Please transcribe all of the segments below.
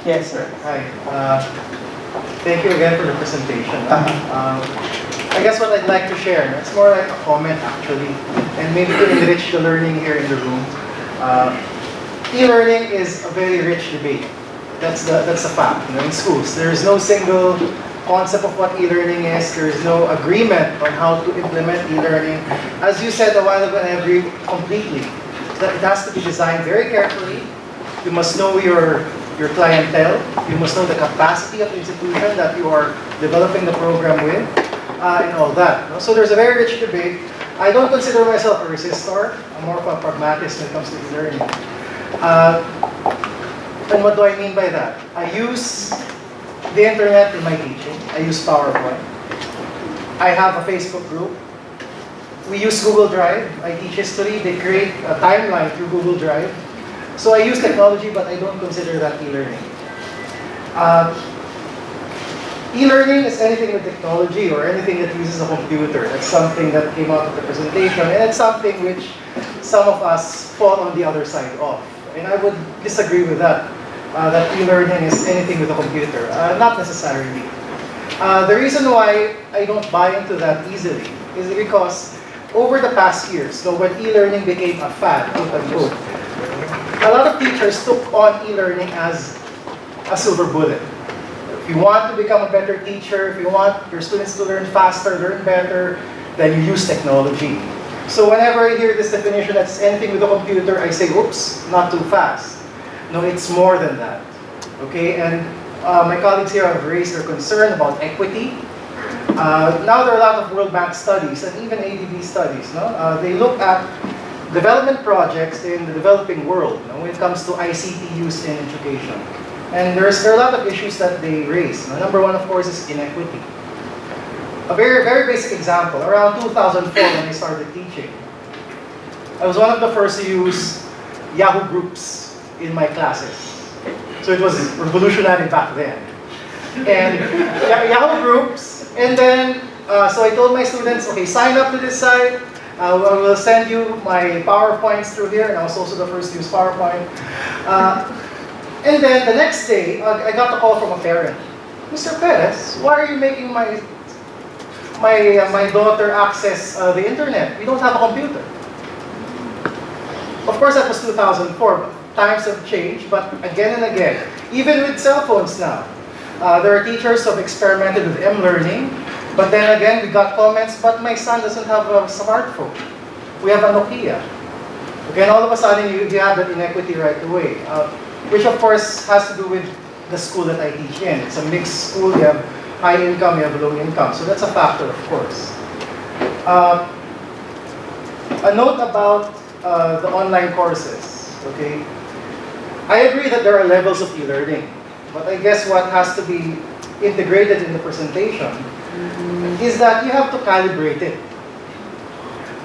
Yes, sir. Hi. Thank you again for the presentation. I guess what I'd like to share, it's more like a comment actually, and maybe to enrich the learning here in the room. E-learning is a very rich debate. That's a fact. In schools, there is no single concept of what e-learning is. There is no agreement on how to implement e-learning. As you said a while ago, and I agree completely, that it has to be designed very carefully. You must know your clientele. You must know the capacity of the institution that you are developing the program with, and all that. So there's a very rich debate. I don't consider myself a resistor. I'm more of a pragmatist when it comes to e-learning. And what do I mean by that? I use the internet in my teaching. I use PowerPoint. I have a Facebook group. We use Google Drive. I teach history. They create a timeline through Google Drive. So I use technology, but I don't consider that e-learning. E-learning is anything with technology or anything that uses a computer. That's something that came out of the presentation, and it's something which some of us fall on the other side of. And I would disagree with that. That e-learning is anything with a computer. Not necessarily. The reason why I don't buy into that easily is because over the past years, so when e-learning became a fad, quote unquote, a lot of teachers took on e-learning as a silver bullet. If you want to become a better teacher, if you want your students to learn faster, learn better, then you use technology. So whenever I hear this definition that's anything with a computer, I say, oops, not too fast. No, it's more than that. Okay, and my colleagues here have raised their concern about equity. Now there are a lot of World Bank studies and even ADB studies. No? They look at development projects in the developing world, when it comes to ICT use in education. And there are a lot of issues that they raise. Number one, of course, is inequity. A very, very basic example, around 2004 when I started teaching, I was one of the first to use Yahoo groups in my classes. So it was revolutionary back then. And Yahoo groups, and then, so I told my students, okay, sign up to this site, I will send you my PowerPoints through here, and I was also the first to use PowerPoint. And then the next day, I got a call from a parent. Mr. Perez, why are you making my daughter access the internet? We don't have a computer. Of course, that was 2004. Times have changed, but again and again, even with cell phones now, there are teachers who have experimented with eLearning, but then again, we got comments, but my son doesn't have a smartphone. We have a Nokia. Okay, and all of a sudden, you have that inequity right away, which of course has to do with the school that I teach in. It's a mixed school. You have high income, you have low income, so that's a factor, of course. A note about the online courses, okay? I agree that there are levels of e-learning, but I guess what has to be integrated in the presentation is that you have to calibrate it.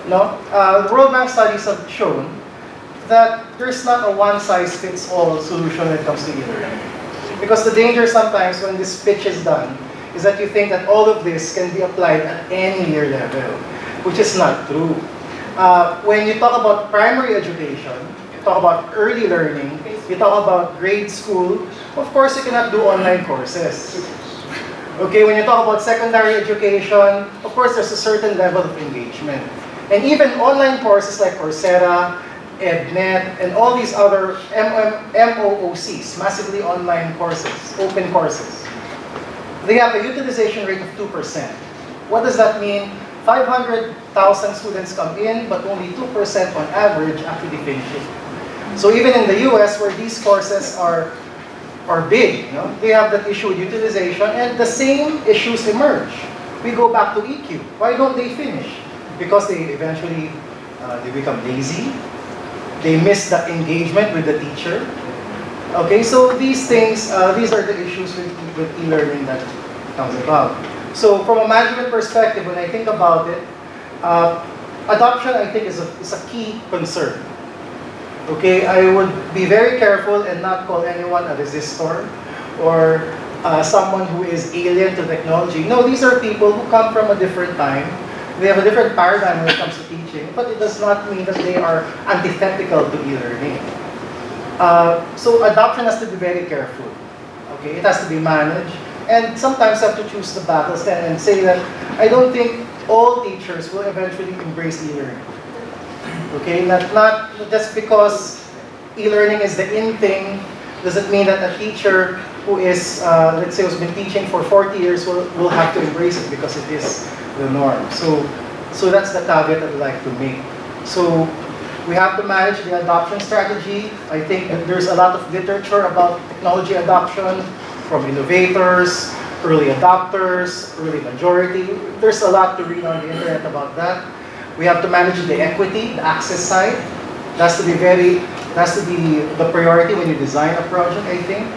No? The World Bank studies have shown that there's not a one-size-fits-all solution when it comes to e-learning. Because the danger sometimes when this pitch is done is that you think that all of this can be applied at any year level, which is not true. When you talk about primary education, you talk about early learning, you talk about grade school, of course you cannot do online courses. Okay, when you talk about secondary education, of course there's a certain level of engagement. And even online courses like Coursera, EdNet, and all these other MOOCs, massively online courses, open courses, they have a utilization rate of 2%. What does that mean? 500,000 students come in, but only 2% on average actually finish it. So even in the US, where these courses are big, they have that issue with utilization, and the same issues emerge. We go back to EQ. Why don't they finish? Because they eventually they become lazy. They miss the engagement with the teacher. Okay, so these things, these are the issues with e-learning that comes about. So from a management perspective, when I think about it, adoption I think is a key concern. Okay, I would be very careful and not call anyone a resistor or someone who is alien to technology. No, these are people who come from a different time. They have a different paradigm when it comes to teaching, but it does not mean that they are antithetical to e-learning. So adoption has to be very careful. Okay, it has to be managed. And sometimes have to choose the battles then and say that I don't think all teachers will eventually embrace e-learning. Okay, not just because e-learning is the in thing, doesn't mean that a teacher who is, let's say, who's been teaching for 40 years will have to embrace it because it is the norm. So that's the caveat I'd like to make. So we have to manage the adoption strategy. I think that there's a lot of literature about technology adoption from innovators, early adopters, early majority. There's a lot to read on the internet about that. We have to manage the equity, the access side. That's to be the priority when you design a project, I think.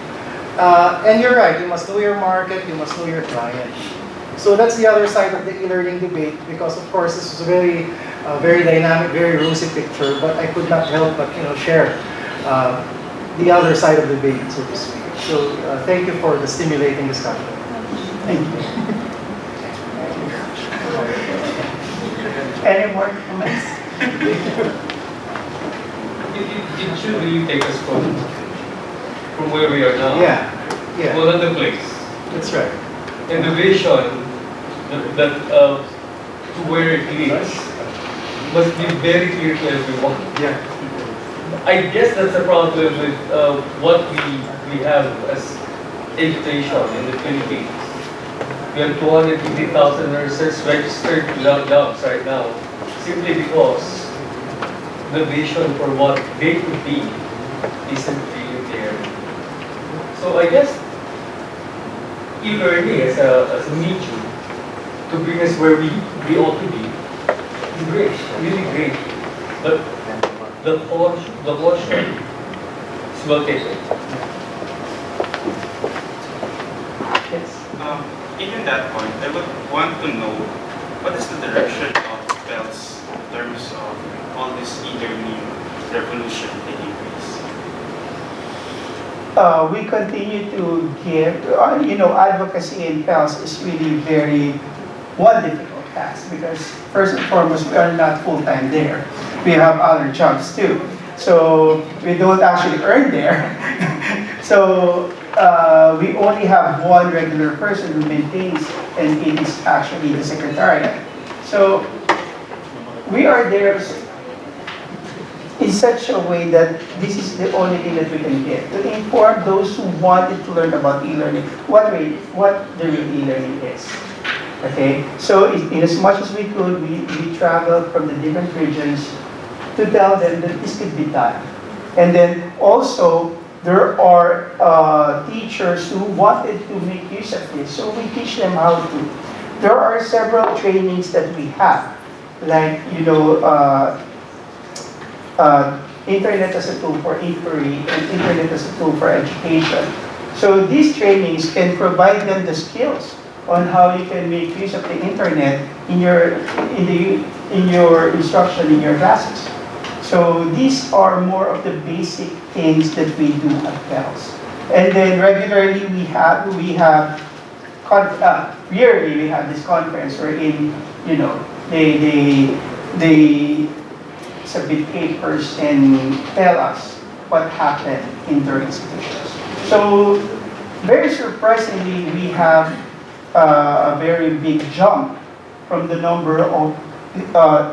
And you're right, you must know your market, you must know your client. So that's the other side of the e-learning debate, because of course this is a very dynamic, very rosy picture, but I could not help but share the other side of the debate, so to speak. So thank you for the stimulating discussion. Thank you. Any more comments? It should really take us from where we are now. Yeah. To another place. That's right. And the vision that to where it leads must be very clear to everyone. Yeah. I guess that's the problem with what we have as education in the Philippines. We have 250,000 nurses registered jobs right now, simply because the vision for what they could be isn't really there. So I guess e-learning as a medium to bring us where we ought to be is great, really great. But the caution is well taken. Yes. Even that point, I would want to know what is the direction of PELS in terms of all this e-learning revolution taking place? We continue to give, advocacy in PELS is really one difficult task, because first and foremost, we are not full-time there. We have other jobs too. So we don't actually earn there. So we only have one regular person who maintains, and it is actually the secretariat. So we are there in such a way that this is the only thing that we can get, to inform those who wanted to learn about e-learning, what the real e-learning is. Okay, so in as much as we could, we traveled from the different regions to tell them that this could be done. And then also, there are teachers who wanted to make use of this, so we teach them how to. There are several trainings that we have, like, internet as a tool for inquiry and internet as a tool for education. So these trainings can provide them the skills on how you can make use of the internet in your instruction in your classes. So these are more of the basic things that we do at PELS. And then regularly yearly we have this conference wherein they submit papers and tell us what happened in their institutions. So very surprisingly, we have a very big jump from the number of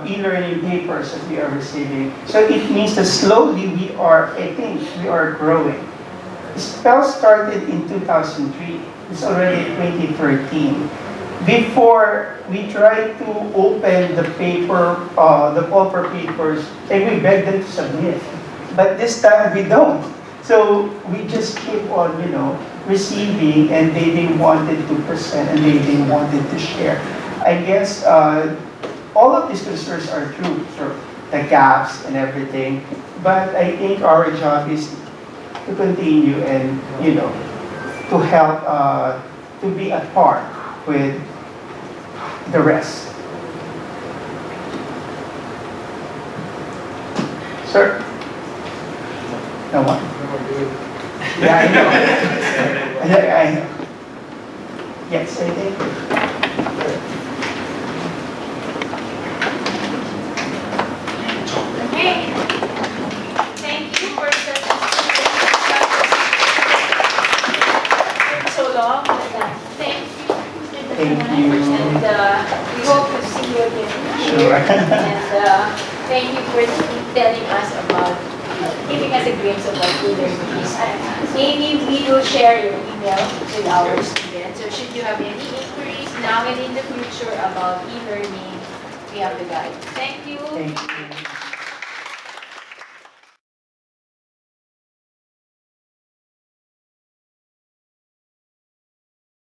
e-learning papers that we are receiving. So it means that slowly we are growing. PELS started in 2003. It's already 2013. Before, we tried to open the call for papers, and we begged them to submit. But this time we don't. So we just keep on, receiving, and they wanted to present, and they wanted to share. I guess all of these concerns are true, the gaps and everything. But I think our job is to continue and, to help, to be at par with the rest. Sir? No one? Yeah, I know. I know. Yes, I think. Okay. Thank you for such a Thank you. And we hope to see you again. Sure. And thank you for telling us about, giving us a glimpse of what eLearning is. Maybe we will share your email with our students. So should you have any inquiries now and in the future about eLearning, we have the guide. Thank you. Thank you.